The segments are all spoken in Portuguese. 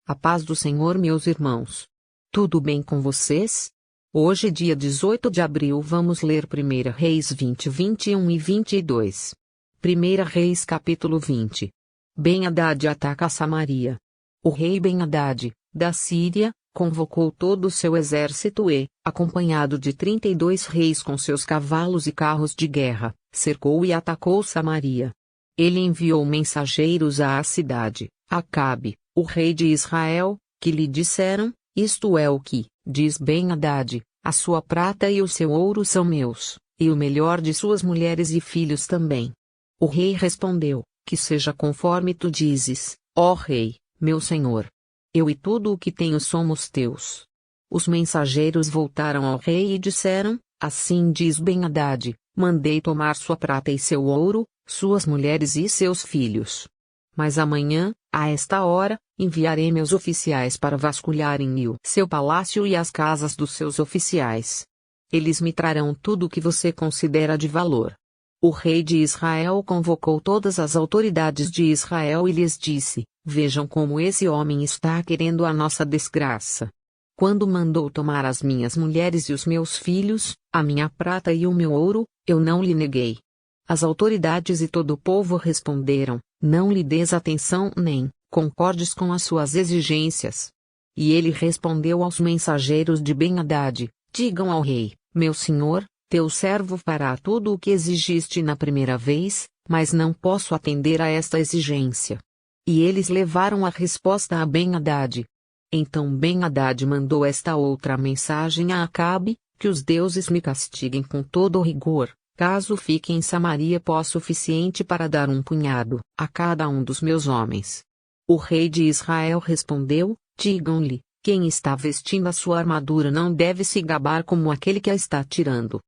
A paz do Senhor, meus irmãos. Tudo bem com vocês? Hoje, dia 18 de abril, vamos ler 1 Reis 20, 21 e 22. 1 Reis capítulo 20. Ben-Hadad ataca Samaria. O rei Ben-Hadad, da Síria, convocou todo o seu exército e, acompanhado de 32 reis com seus cavalos e carros de guerra, cercou e atacou Samaria. Ele enviou mensageiros à cidade, Acabe, o rei de Israel, que lhe disseram: isto é o que, diz Ben-Hadad, a sua prata e o seu ouro são meus, e o melhor de suas mulheres e filhos também. O rei respondeu: que seja conforme tu dizes, ó rei, meu senhor. Eu e tudo o que tenho somos teus. Os mensageiros voltaram ao rei e disseram: assim diz Ben-Hadad, mandei tomar sua prata e seu ouro, suas mulheres e seus filhos. Mas amanhã, a esta hora, enviarei meus oficiais para vasculharem seu palácio e as casas dos seus oficiais. Eles me trarão tudo o que você considera de valor. O rei de Israel convocou todas as autoridades de Israel e lhes disse: vejam como esse homem está querendo a nossa desgraça. Quando mandou tomar as minhas mulheres e os meus filhos, a minha prata e o meu ouro, eu não lhe neguei. As autoridades e todo o povo responderam: não lhe des atenção nem concordes com as suas exigências. E ele respondeu aos mensageiros de Ben-Hadad: digam ao rei, meu senhor, teu servo fará tudo o que exigiste na primeira vez, mas não posso atender a esta exigência. E eles levaram a resposta a Ben-Hadad. Então Ben-Hadad mandou esta outra mensagem a Acabe: que os deuses me castiguem com todo o rigor, caso fique em Samaria pó suficiente para dar um punhado a cada um dos meus homens. O rei de Israel respondeu: digam-lhe, quem está vestindo a sua armadura não deve se gabar como aquele que a está tirando.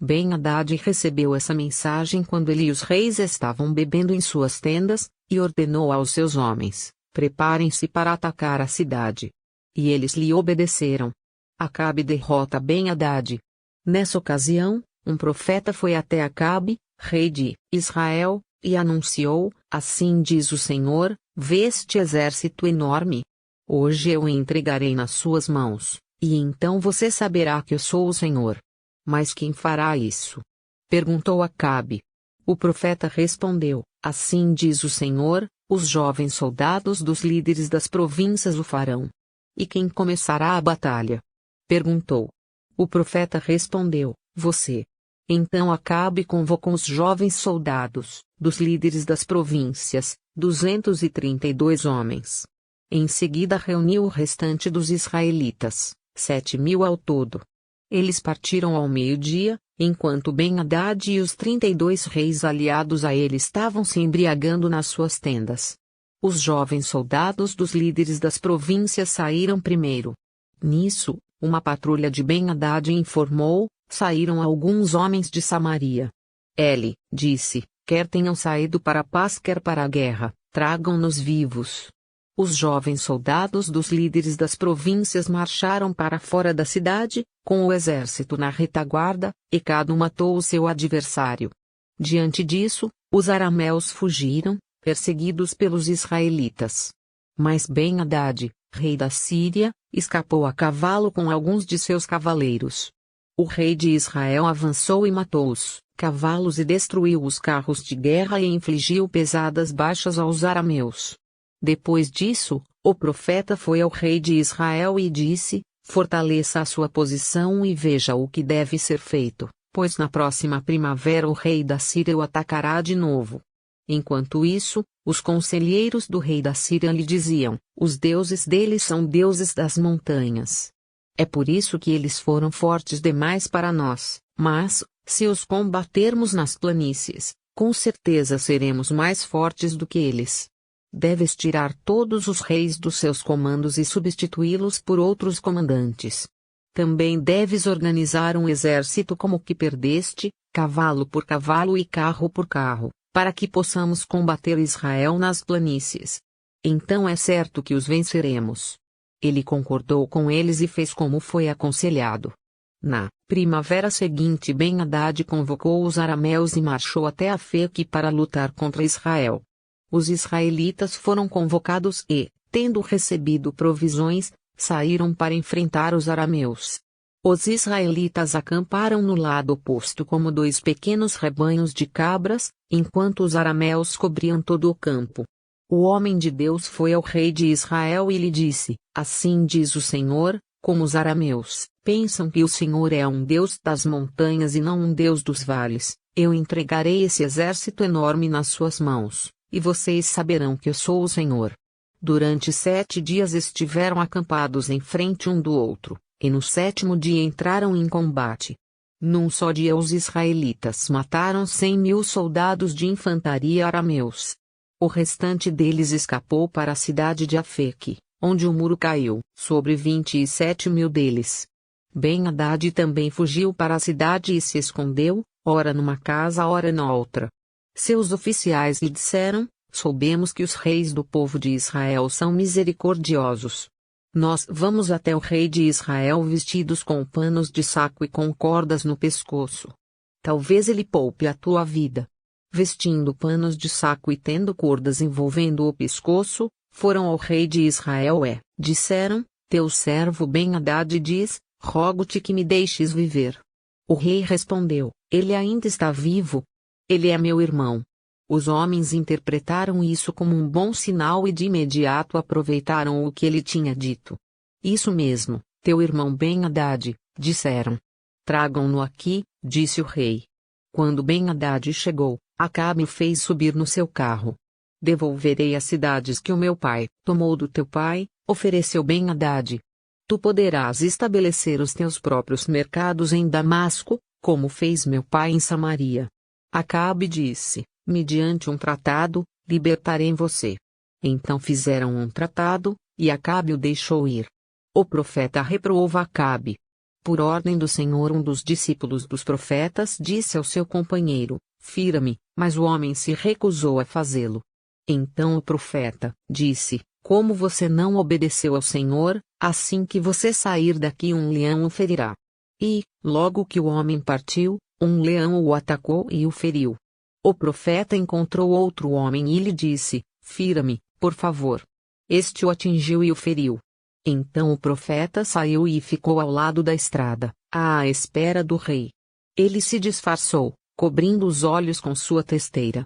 Ben-Hadad recebeu essa mensagem quando ele e os reis estavam bebendo em suas tendas, e ordenou aos seus homens: preparem-se para atacar a cidade. E eles lhe obedeceram. Acabe derrota Ben-Hadad. Nessa ocasião, um profeta foi até Acabe, rei de Israel, e anunciou: assim diz o Senhor, vê este exército enorme? Hoje eu o entregarei nas suas mãos, e então você saberá que eu sou o Senhor. Mas quem fará isso? Perguntou Acabe. O profeta respondeu: assim diz o Senhor, os jovens soldados dos líderes das províncias o farão. E quem começará a batalha? Perguntou. O profeta respondeu: você. Então Acabe convocou os jovens soldados, dos líderes das províncias, 232 homens. Em seguida reuniu o restante dos israelitas, 7.000 ao todo. Eles partiram ao meio-dia, enquanto Ben-Hadad e os 32 reis aliados a ele estavam se embriagando nas suas tendas. Os jovens soldados dos líderes das províncias saíram primeiro. Nisso, uma patrulha de Ben-Hadad informou: saíram alguns homens de Samaria. Ele disse: quer tenham saído para a paz quer para a guerra, tragam-nos vivos. Os jovens soldados dos líderes das províncias marcharam para fora da cidade, com o exército na retaguarda, e cada um matou o seu adversário. Diante disso, os arameus fugiram, perseguidos pelos israelitas. Mas Ben-Hadad, rei da Síria, escapou a cavalo com alguns de seus cavaleiros. O rei de Israel avançou e matou os cavalos e destruiu os carros de guerra e infligiu pesadas baixas aos arameus. Depois disso, o profeta foi ao rei de Israel e disse: fortaleça a sua posição e veja o que deve ser feito, pois na próxima primavera o rei da Síria o atacará de novo. Enquanto isso, os conselheiros do rei da Síria lhe diziam: os deuses deles são deuses das montanhas. É por isso que eles foram fortes demais para nós, mas, se os combatermos nas planícies, com certeza seremos mais fortes do que eles. Deves tirar todos os reis dos seus comandos e substituí-los por outros comandantes. Também deves organizar um exército como o que perdeste, cavalo por cavalo e carro por carro, para que possamos combater Israel nas planícies. Então é certo que os venceremos. Ele concordou com eles e fez como foi aconselhado. Na primavera seguinte, Ben-Hadad convocou os arameus e marchou até Afeque para lutar contra Israel. Os israelitas foram convocados e, tendo recebido provisões, saíram para enfrentar os arameus. Os israelitas acamparam no lado oposto como dois pequenos rebanhos de cabras, enquanto os arameus cobriam todo o campo. O homem de Deus foi ao rei de Israel e lhe disse: Assim diz o Senhor, como os arameus pensam que o Senhor é um Deus das montanhas e não um Deus dos vales, eu entregarei esse exército enorme nas suas mãos, e vocês saberão que eu sou o Senhor. Durante 7 dias estiveram acampados em frente um do outro, e no 7º dia entraram em combate. Num só dia os israelitas mataram 100.000 soldados de infantaria arameus. O restante deles escapou para a cidade de Afeque, onde o muro caiu sobre 27.000 deles. Ben-Hadad também fugiu para a cidade e se escondeu, ora numa casa, ora na outra. Seus oficiais lhe disseram: Soubemos que os reis do povo de Israel são misericordiosos. Nós vamos até o rei de Israel vestidos com panos de saco e com cordas no pescoço. Talvez ele poupe a tua vida. Vestindo panos de saco e tendo cordas envolvendo o pescoço, foram ao rei de Israel e disseram: Teu servo Ben-Hadad diz: Rogo-te que me deixes viver. O rei respondeu: Ele ainda está vivo. Ele é meu irmão. Os homens interpretaram isso como um bom sinal e de imediato aproveitaram o que ele tinha dito. Isso mesmo, teu irmão Ben-Hadad, disseram. Tragam-no aqui, disse o rei. Quando Ben-Hadad chegou, Acabe o fez subir no seu carro. Devolverei as cidades que o meu pai tomou do teu pai, ofereceu Ben-Hadad. Tu poderás estabelecer os teus próprios mercados em Damasco, como fez meu pai em Samaria. Acabe disse: Mediante um tratado, libertarei você. Então fizeram um tratado, e Acabe o deixou ir. O profeta reproova Acabe. Por ordem do Senhor, um dos discípulos dos profetas disse ao seu companheiro: Fira-me, mas o homem se recusou a fazê-lo. Então o profeta disse: Como você não obedeceu ao Senhor, assim que você sair daqui um leão o ferirá. E, logo que o homem partiu, um leão o atacou e o feriu. O profeta encontrou outro homem e lhe disse: Fira-me, por favor. Este o atingiu e o feriu. Então o profeta saiu e ficou ao lado da estrada, à espera do rei. Ele se disfarçou, cobrindo os olhos com sua testeira.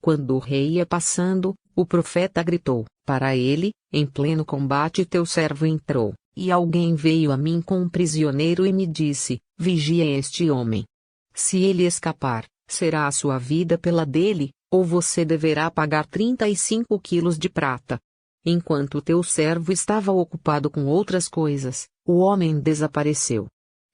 Quando o rei ia passando, o profeta gritou para ele: Em pleno combate teu servo entrou, e alguém veio a mim com um prisioneiro e me disse: Vigia este homem. Se ele escapar, será a sua vida pela dele, ou você deverá pagar 35 quilos de prata. Enquanto teu servo estava ocupado com outras coisas, o homem desapareceu.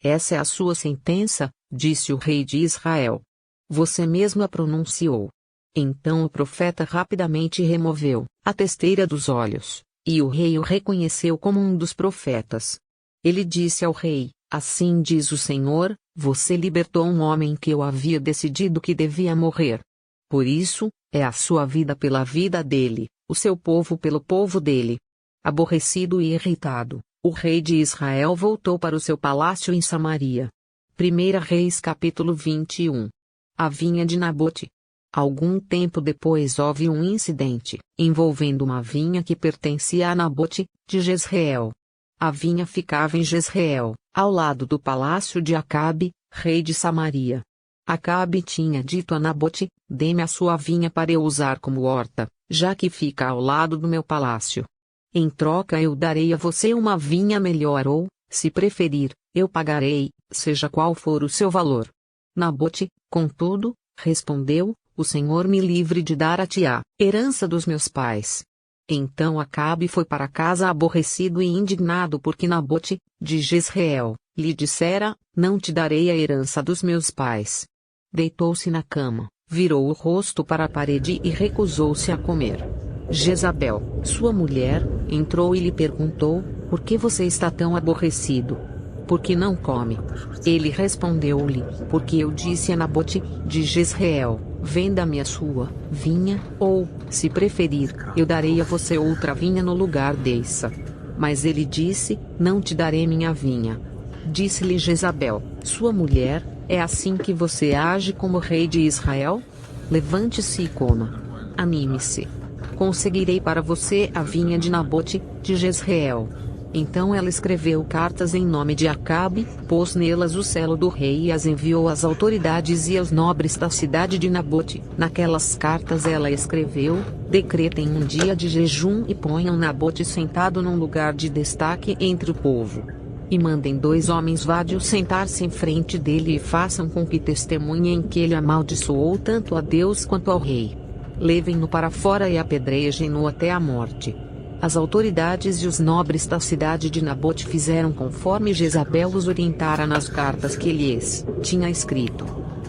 Essa é a sua sentença, disse o rei de Israel. Você mesmo a pronunciou. Então o profeta rapidamente removeu a testeira dos olhos, e o rei o reconheceu como um dos profetas. Ele disse ao rei: Assim diz o Senhor, você libertou um homem que eu havia decidido que devia morrer. Por isso, é a sua vida pela vida dele, o seu povo pelo povo dele. Aborrecido e irritado, o rei de Israel voltou para o seu palácio em Samaria. 1 Reis capítulo 21. A vinha de Nabote. Algum tempo depois houve um incidente, envolvendo uma vinha que pertencia a Nabote, de Jezreel. A vinha ficava em Jezreel, ao lado do palácio de Acabe, rei de Samaria. Acabe tinha dito a Nabote: Dê-me a sua vinha para eu usar como horta, já que fica ao lado do meu palácio. Em troca eu darei a você uma vinha melhor ou, se preferir, eu pagarei, seja qual for o seu valor. Nabote, contudo, respondeu: O Senhor me livre de dar a ti a herança dos meus pais. Então Acabe foi para casa aborrecido e indignado porque Nabote, de Jezreel, lhe dissera: Não te darei a herança dos meus pais. Deitou-se na cama, virou o rosto para a parede e recusou-se a comer. Jezabel, sua mulher, entrou e lhe perguntou: Por que você está tão aborrecido? Por que não come? Ele respondeu-lhe: Porque eu disse a Nabote, de Jezreel: Venda-me a sua vinha, ou, se preferir, eu darei a você outra vinha no lugar dessa. Mas ele disse: Não te darei minha vinha. Disse-lhe Jezabel, sua mulher: É assim que você age como rei de Israel? Levante-se e coma. Anime-se. conseguirei para você a vinha de Nabote, de Jezreel. Então ela escreveu cartas em nome de Acabe, pôs nelas o selo do rei e as enviou às autoridades e aos nobres da cidade de Nabote. Naquelas cartas ela escreveu: decretem um dia de jejum e ponham Nabote sentado num lugar de destaque entre o povo. E mandem 2 homens vádios sentar-se em frente dele e façam com que testemunhem que ele amaldiçoou tanto a Deus quanto ao rei. Levem-no para fora e apedrejem-no até a morte. As autoridades e os nobres da cidade de Nabote fizeram conforme Jezabel os orientara nas cartas que lhes tinha escrito.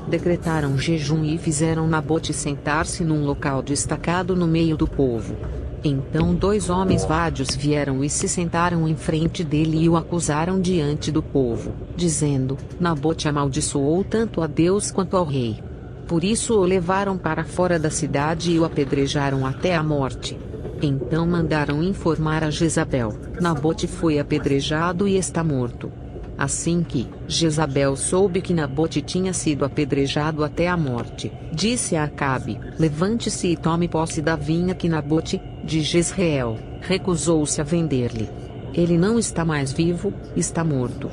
Decretaram jejum e fizeram Nabote sentar-se num local destacado no meio do povo. Então 2 homens vádios vieram e se sentaram em frente dele e o acusaram diante do povo, dizendo: Nabote amaldiçoou tanto a Deus quanto ao rei. Por isso o levaram para fora da cidade e o apedrejaram até a morte. Então mandaram informar a Jezabel: Nabote foi apedrejado e está morto. Assim que Jezabel soube que Nabote tinha sido apedrejado até a morte, disse a Acabe: levante-se e tome posse da vinha que Nabote, de Jezreel, recusou-se a vender-lhe. Ele não está mais vivo, está morto.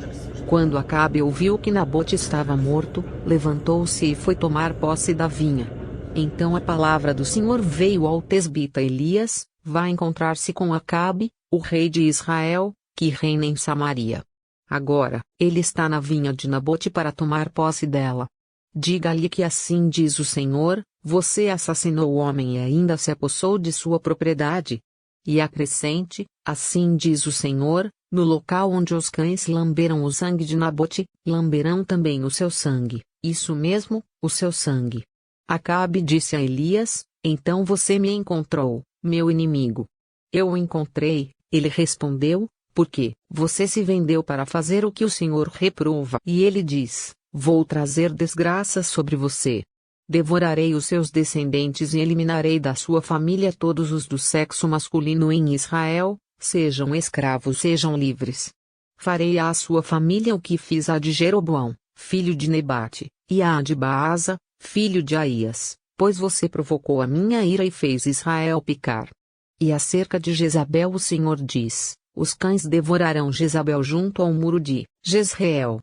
Quando Acabe ouviu que Nabote estava morto, levantou-se e foi tomar posse da vinha. Então a palavra do Senhor veio ao tesbita Elias: vá encontrar-se com Acabe, o rei de Israel, que reina em Samaria. Agora, ele está na vinha de Nabote para tomar posse dela. Diga-lhe que assim diz o Senhor: você assassinou o homem e ainda se apossou de sua propriedade. E acrescente: assim diz o Senhor: no local onde os cães lamberam o sangue de Nabote, lamberão também o seu sangue, isso mesmo, o seu sangue. Acabe disse a Elias: então você me encontrou, meu inimigo. Eu o encontrei, ele respondeu, porque você se vendeu para fazer o que o Senhor reprova. E ele diz: vou trazer desgraça sobre você. Devorarei os seus descendentes e eliminarei da sua família todos os do sexo masculino em Israel, sejam escravos sejam livres. Farei à sua família o que fiz à de Jeroboão, filho de Nebate, e à de Baasa, filho de Aías, pois você provocou a minha ira e fez Israel pecar. E acerca de Jezabel o Senhor diz: os cães devorarão Jezabel junto ao muro de Jezreel.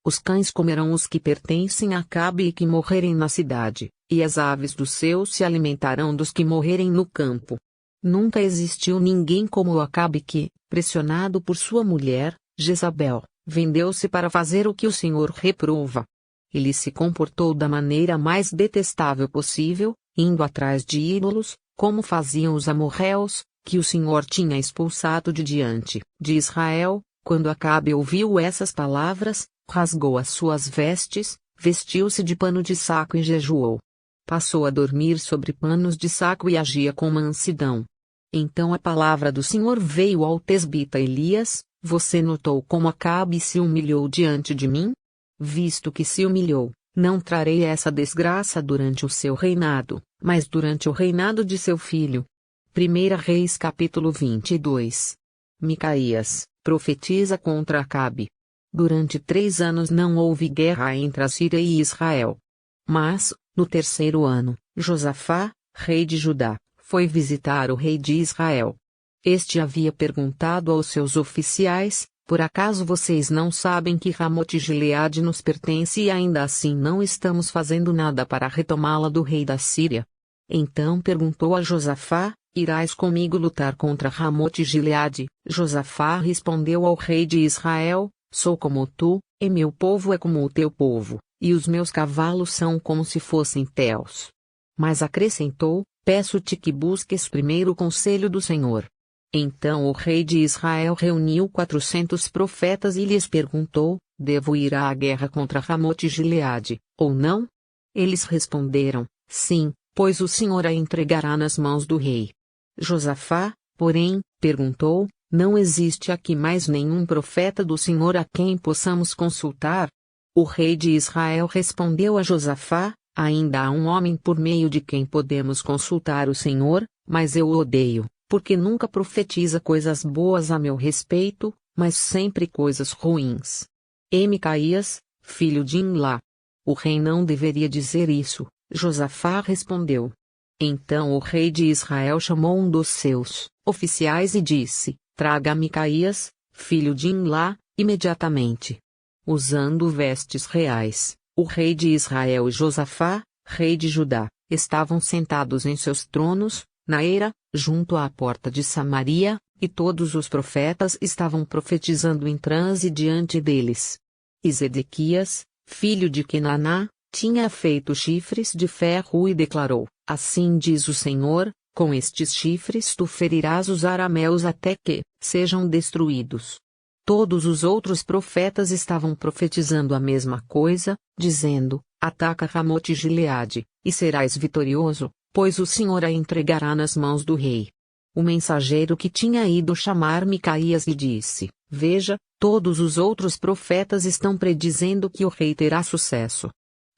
Os cães comerão os que pertencem a Acabe e que morrerem na cidade, e as aves do céu se alimentarão dos que morrerem no campo. Nunca existiu ninguém como o Acabe que, pressionado por sua mulher, Jezabel, vendeu-se para fazer o que o Senhor reprova. Ele se comportou da maneira mais detestável possível, indo atrás de ídolos, como faziam os amorreus, que o Senhor tinha expulsado de diante de Israel. Quando Acabe ouviu essas palavras, rasgou as suas vestes, vestiu-se de pano de saco e jejuou. Passou a dormir sobre panos de saco e agia com mansidão. Então a palavra do Senhor veio ao tesbita Elias: você notou como Acabe se humilhou diante de mim? Visto que se humilhou, não trarei essa desgraça durante o seu reinado, mas durante o reinado de seu filho. 1 Reis capítulo 22. Micaías profetiza contra Acabe. Durante 3 anos não houve guerra entre a Síria e Israel. Mas, no 3º ano, Josafá, rei de Judá, foi visitar o rei de Israel. Este havia perguntado aos seus oficiais: por acaso vocês não sabem que Ramote-Gileade nos pertence e ainda assim não estamos fazendo nada para retomá-la do rei da Síria? Então perguntou a Josafá: irás comigo lutar contra Ramote-Gileade? Josafá respondeu ao rei de Israel: sou como tu, e meu povo é como o teu povo, e os meus cavalos são como se fossem teus. Mas acrescentou: peço-te que busques primeiro o conselho do Senhor. Então o rei de Israel reuniu 400 profetas e lhes perguntou: devo ir à guerra contra Ramote-Gileade, ou não? Eles responderam: sim, pois o Senhor a entregará nas mãos do rei. Josafá, porém, perguntou: não existe aqui mais nenhum profeta do Senhor a quem possamos consultar? O rei de Israel respondeu a Josafá: ainda há um homem por meio de quem podemos consultar o Senhor, mas eu o odeio, porque nunca profetiza coisas boas a meu respeito, mas sempre coisas ruins. Micaías, filho de Imlá. O rei não deveria dizer isso. Josafá respondeu: Então o rei de Israel chamou um dos seus oficiais e disse: traga Micaías, filho de Imlá, imediatamente. Usando vestes reais, o rei de Israel e Josafá, rei de Judá, estavam sentados em seus tronos, na eira, junto à porta de Samaria, e todos os profetas estavam profetizando em transe diante deles. E Zedequias, filho de Kenaná, tinha feito chifres de ferro e declarou: assim diz o Senhor, com estes chifres tu ferirás os arameus até que sejam destruídos. Todos os outros profetas estavam profetizando a mesma coisa, dizendo: ataca Ramote Gileade, e serás vitorioso, pois o Senhor a entregará nas mãos do rei. O mensageiro que tinha ido chamar Micaías lhe disse: veja, todos os outros profetas estão predizendo que o rei terá sucesso.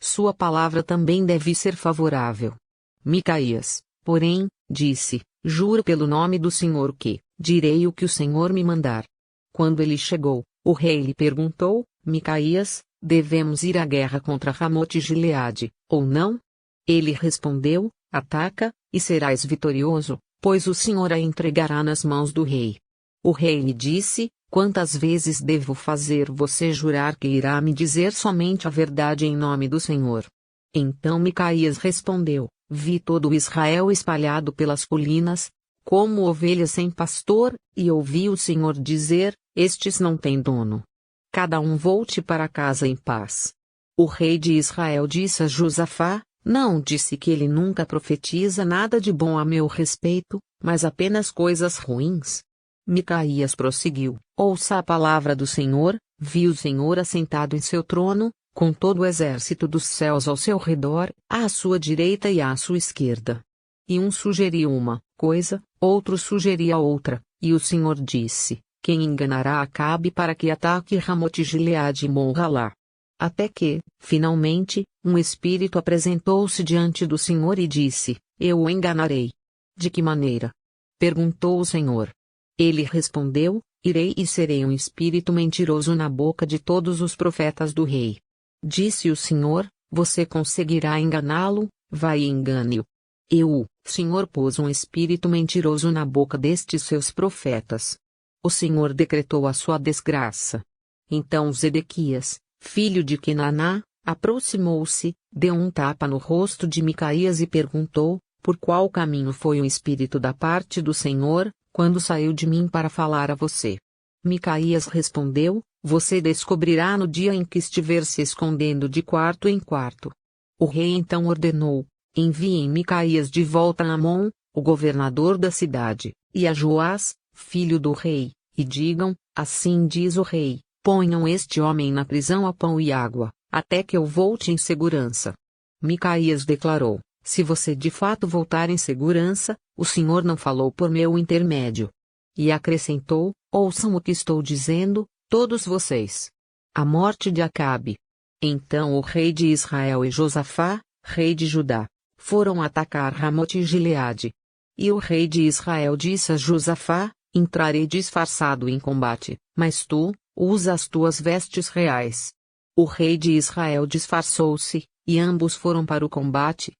Sua palavra também deve ser favorável. Micaías, porém, disse: juro pelo nome do Senhor que direi o que o Senhor me mandar. Quando ele chegou, o rei lhe perguntou: Micaías, devemos ir à guerra contra Ramote Gileade, ou não? Ele respondeu: ataca, e serás vitorioso, pois o Senhor a entregará nas mãos do rei. O rei lhe disse: quantas vezes devo fazer você jurar que irá me dizer somente a verdade em nome do Senhor? Então Micaías respondeu: vi todo Israel espalhado pelas colinas, como ovelhas sem pastor, e ouvi o Senhor dizer: estes não têm dono. Cada um volte para casa em paz. O rei de Israel disse a Josafá: não disse que ele nunca profetiza nada de bom a meu respeito, mas apenas coisas ruins? Micaías prosseguiu: ouça a palavra do Senhor. Vi o Senhor assentado em seu trono, com todo o exército dos céus ao seu redor, à sua direita e à sua esquerda. E um sugeria uma coisa, outro sugeria outra, e o Senhor disse: quem enganará Acabe para que ataque Ramote Gileade e morra lá? Até que, finalmente, um espírito apresentou-se diante do Senhor e disse: eu o enganarei. De que maneira? Perguntou o Senhor. Ele respondeu: irei e serei um espírito mentiroso na boca de todos os profetas do rei. Disse o Senhor: você conseguirá enganá-lo, vai e engane-o. O Senhor pôs um espírito mentiroso na boca destes seus profetas. O Senhor decretou a sua desgraça. Então Zedequias, filho de Kenaná, aproximou-se, deu um tapa no rosto de Micaías e perguntou: por qual caminho foi o espírito da parte do Senhor, quando saiu de mim para falar a você? Micaías respondeu: você descobrirá no dia em que estiver se escondendo de quarto em quarto. O rei então ordenou: enviem Micaías de volta a Amon, o governador da cidade, e a Joás, filho do rei, e digam: assim diz o rei, ponham este homem na prisão a pão e água, até que eu volte em segurança. Micaías declarou: se você de fato voltar em segurança, o Senhor não falou por meu intermédio. E acrescentou: ouçam o que estou dizendo, todos vocês. A morte de Acabe. Então o rei de Israel e Josafá, rei de Judá, foram atacar Ramote Gileade. E o rei de Israel disse a Josafá: entrarei disfarçado em combate, mas tu, usa as tuas vestes reais. O rei de Israel disfarçou-se, e ambos foram para o combate.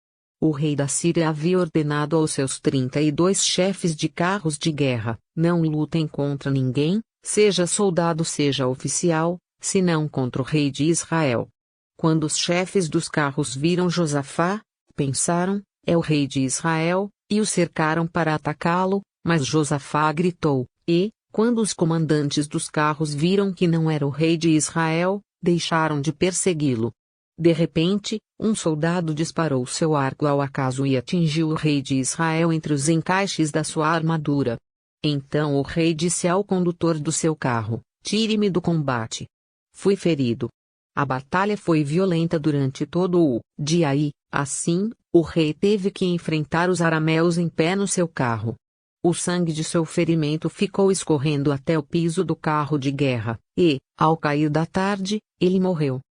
O rei da Síria havia ordenado aos seus 32 chefes de carros de guerra: não lutem contra ninguém, seja soldado seja oficial, senão contra o rei de Israel. Quando os chefes dos carros viram Josafá, pensaram: é o rei de Israel, e o cercaram para atacá-lo, mas Josafá gritou, e, quando os comandantes dos carros viram que não era o rei de Israel, deixaram de persegui-lo. De repente, um soldado disparou seu arco ao acaso e atingiu o rei de Israel entre os encaixes da sua armadura. Então o rei disse ao condutor do seu carro: tire-me do combate. Fui ferido. A batalha foi violenta durante todo o dia e, assim, o rei teve que enfrentar os arameus em pé no seu carro. O sangue de seu ferimento ficou escorrendo até o piso do carro de guerra, e, ao cair da tarde, ele morreu.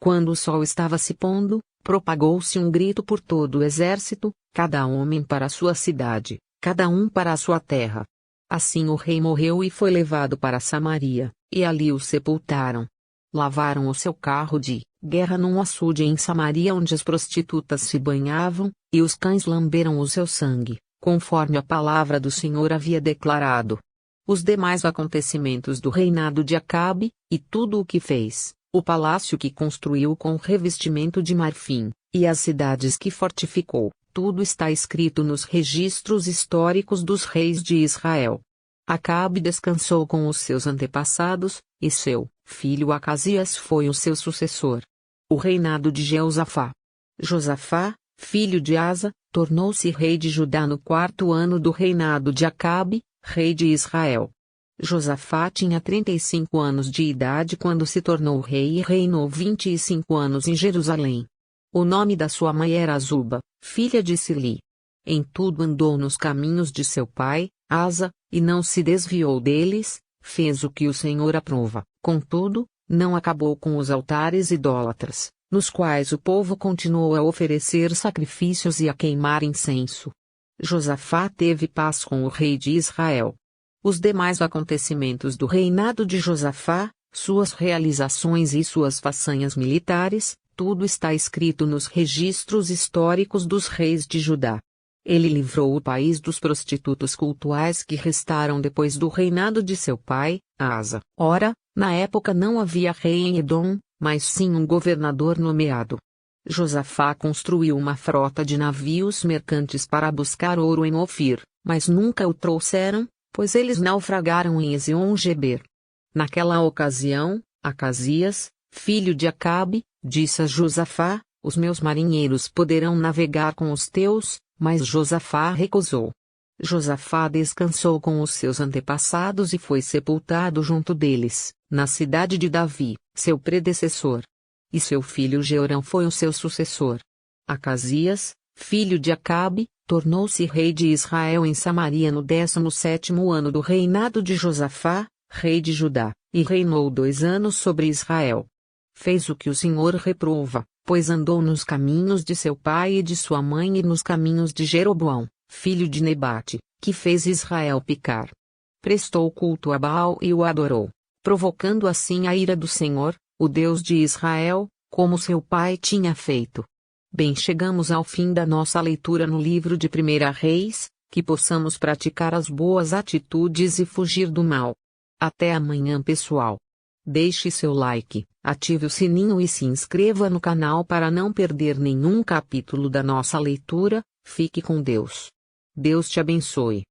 Quando o sol estava se pondo, propagou-se um grito por todo o exército: cada homem para a sua cidade, cada um para a sua terra. Assim o rei morreu e foi levado para Samaria, e ali o sepultaram. Lavaram o seu carro de guerra num açude em Samaria onde as prostitutas se banhavam, e os cães lamberam o seu sangue, conforme a palavra do Senhor havia declarado. Os demais acontecimentos do reinado de Acabe, e tudo o que fez, o palácio que construiu com revestimento de marfim, e as cidades que fortificou, tudo está escrito nos registros históricos dos reis de Israel. Acabe descansou com os seus antepassados, e seu filho Acasias foi o seu sucessor. O reinado de Jeosafá. Josafá, filho de Asa, tornou-se rei de Judá no 4º ano do reinado de Acabe, rei de Israel. Josafá tinha 35 anos de idade quando se tornou rei e reinou 25 anos em Jerusalém. O nome da sua mãe era Azuba, filha de Sili. Em tudo andou nos caminhos de seu pai, Asa, e não se desviou deles, fez o que o Senhor aprova. Contudo, não acabou com os altares idólatras, nos quais o povo continuou a oferecer sacrifícios e a queimar incenso. Josafá teve paz com o rei de Israel. Os demais acontecimentos do reinado de Josafá, suas realizações e suas façanhas militares, tudo está escrito nos registros históricos dos reis de Judá. Ele livrou o país dos prostitutos cultuais que restaram depois do reinado de seu pai, Asa. Ora, na época não havia rei em Edom, mas sim um governador nomeado. Josafá construiu uma frota de navios mercantes para buscar ouro em Ofir, mas nunca o trouxeram, pois eles naufragaram em Ezion-Geber. Naquela ocasião, Acasias, filho de Acabe, disse a Josafá: os meus marinheiros poderão navegar com os teus, mas Josafá recusou. Josafá descansou com os seus antepassados e foi sepultado junto deles, na cidade de Davi, seu predecessor. E seu filho Jeorão foi o seu sucessor. Acasias, filho de Acabe, tornou-se rei de Israel em Samaria no 17º ano do reinado de Josafá, rei de Judá, e reinou 2 anos sobre Israel. Fez o que o Senhor reprova, pois andou nos caminhos de seu pai e de sua mãe e nos caminhos de Jeroboão, filho de Nebate, que fez Israel pecar. Prestou culto a Baal e o adorou, provocando assim a ira do Senhor, o Deus de Israel, como seu pai tinha feito. Bem, chegamos ao fim da nossa leitura no livro de 1 Reis, que possamos praticar as boas atitudes e fugir do mal. Até amanhã, pessoal. Deixe seu like, ative o sininho e se inscreva no canal para não perder nenhum capítulo da nossa leitura. Fique com Deus. Deus te abençoe.